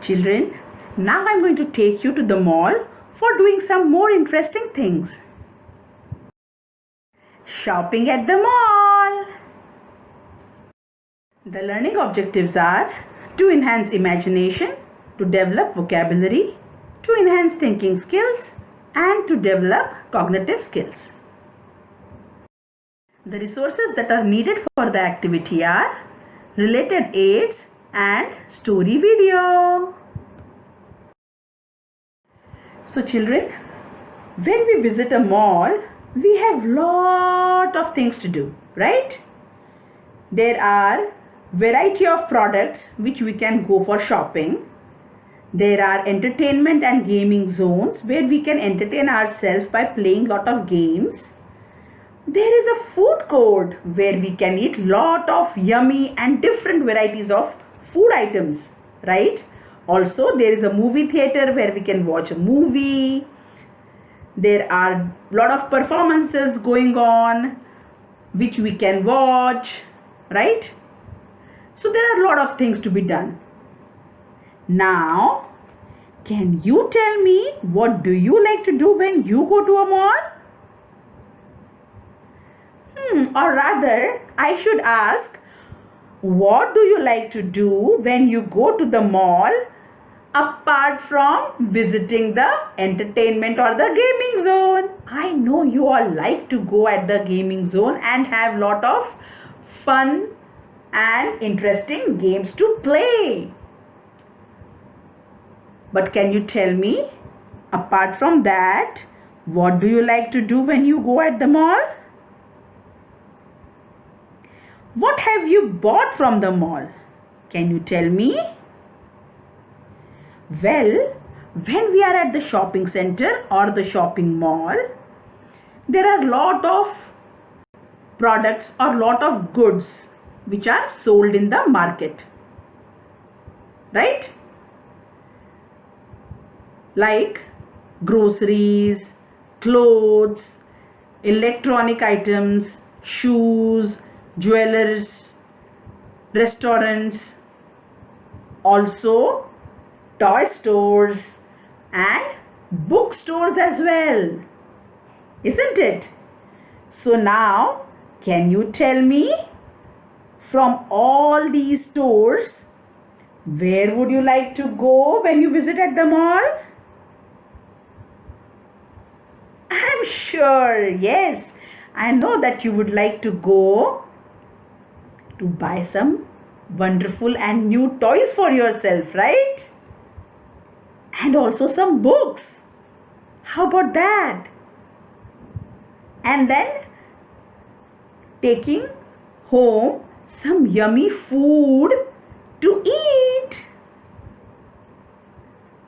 Children, now I'm going to take you to the mall for doing some more interesting things. Shopping at the mall. The learning objectives are to enhance imagination, to develop vocabulary, to enhance thinking skills, and to develop cognitive skills. The resources that are needed for the activity are related aids and story video. So children, when we visit a mall, we have lot of things to do, right? There are variety of products which we can go for shopping. There are entertainment and gaming zones where we can entertain ourselves by playing lot of games. There is a food court where we can eat lot of yummy and different varieties of food items, right? Also, there is a movie theater where we can watch a movie. There are lot of performances going on which we can watch, right? So there are a lot of things to be done. Now, can you tell me what do you like to do when you go to a mall? Or rather, I should ask, what do you like to do when you go to the mall apart from visiting the entertainment or the gaming zone? I know you all like to go at the gaming zone and have lot of fun and interesting games to play. But can you tell me, apart from that, what do you like to do when you go at the mall? What have you bought from the mall? Can you tell me? Well, when we are at the shopping center or the shopping mall, there are lot of products or lot of goods which are sold in the market, right? Like groceries, clothes, electronic items, shoes, jewelers, restaurants, also toy stores and bookstores as well, isn't it? So now, can you tell me, from all these stores, where would you like to go when you visit at the mall? I'm sure, yes, I know that you would like to go to buy some wonderful and new toys for yourself, right? And also some books. How about that? And then taking home some yummy food to eat.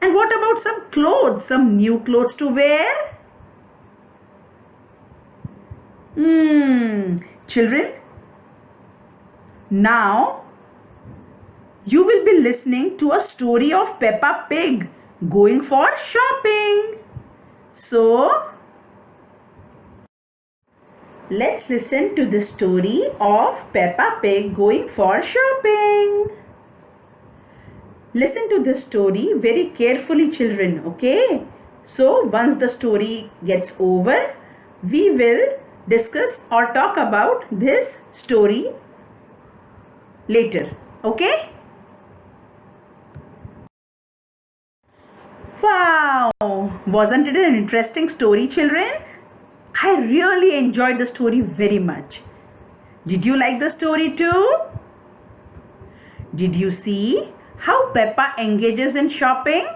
And what about some clothes, some new clothes to wear? Children, now you will be listening to a story of Peppa Pig going for shopping. So, let's listen to the story of Peppa Pig going for shopping. Listen to the story very carefully, children, okay? So, once the story gets over, we will discuss or talk about this story later, okay? Wow! Wasn't it an interesting story, children? I really enjoyed the story very much. Did you like the story too? Did you see how Peppa engages in shopping?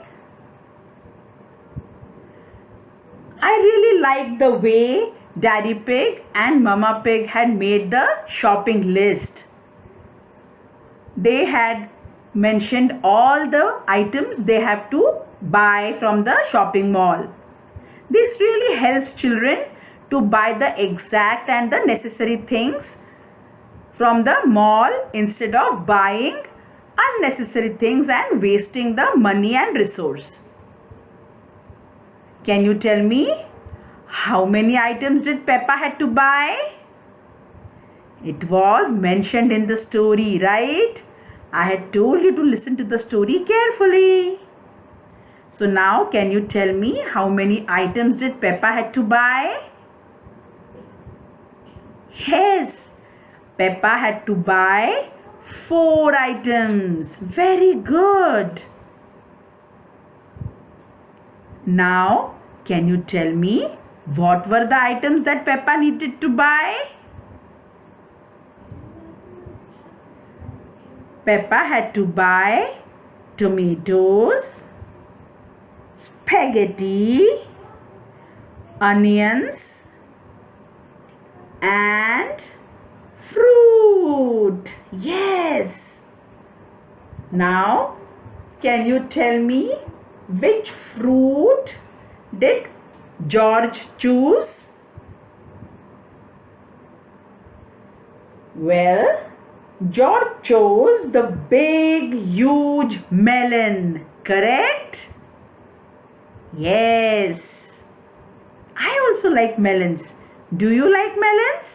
I really liked the way Daddy Pig and Mama Pig had made the shopping list. They had mentioned all the items they have to buy from the shopping mall. This really helps children to buy the exact and the necessary things from the mall instead of buying unnecessary things and wasting the money and resource. Can you tell me, how many items did Peppa had to buy? It was mentioned in the story, right? I had told you to listen to the story carefully. So now can you tell me how many items did Peppa had to buy? Yes, Peppa had to buy 4 items. Very good. Now, can you tell me what were the items that Peppa needed to buy? Peppa had to buy tomatoes, spaghetti, onions, and fruit. Yes. Now, can you tell me which fruit did George choose? Well, George chose the big, huge melon, correct? Yes. I also like melons. Do you like melons?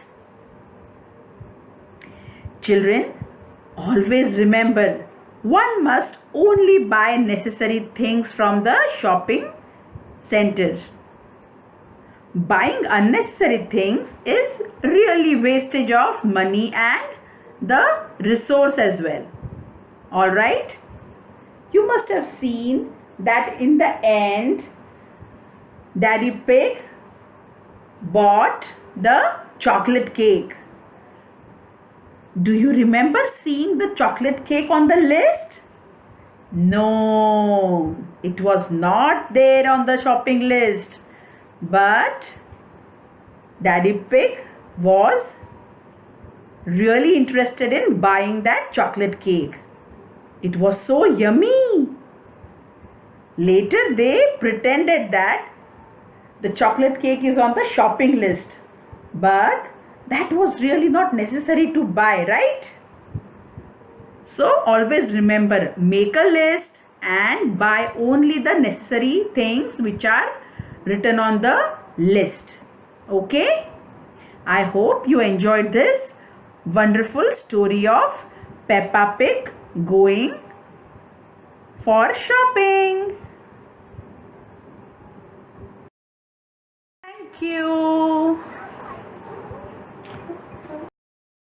Children, always remember, one must only buy necessary things from the shopping center. Buying unnecessary things is really wastage of money and the resource as well. Alright? You must have seen that in the end, Daddy Pig bought the chocolate cake. Do you remember seeing the chocolate cake on the list? No, it was not there on the shopping list. But Daddy Pig was really interested in buying that chocolate cake. It was so yummy. Later they pretended that the chocolate cake is on the shopping list. But that was really not necessary to buy, right? So always remember, make a list and buy only the necessary things which are written on the list. Okay? I hope you enjoyed this wonderful story of Peppa Pig going for shopping.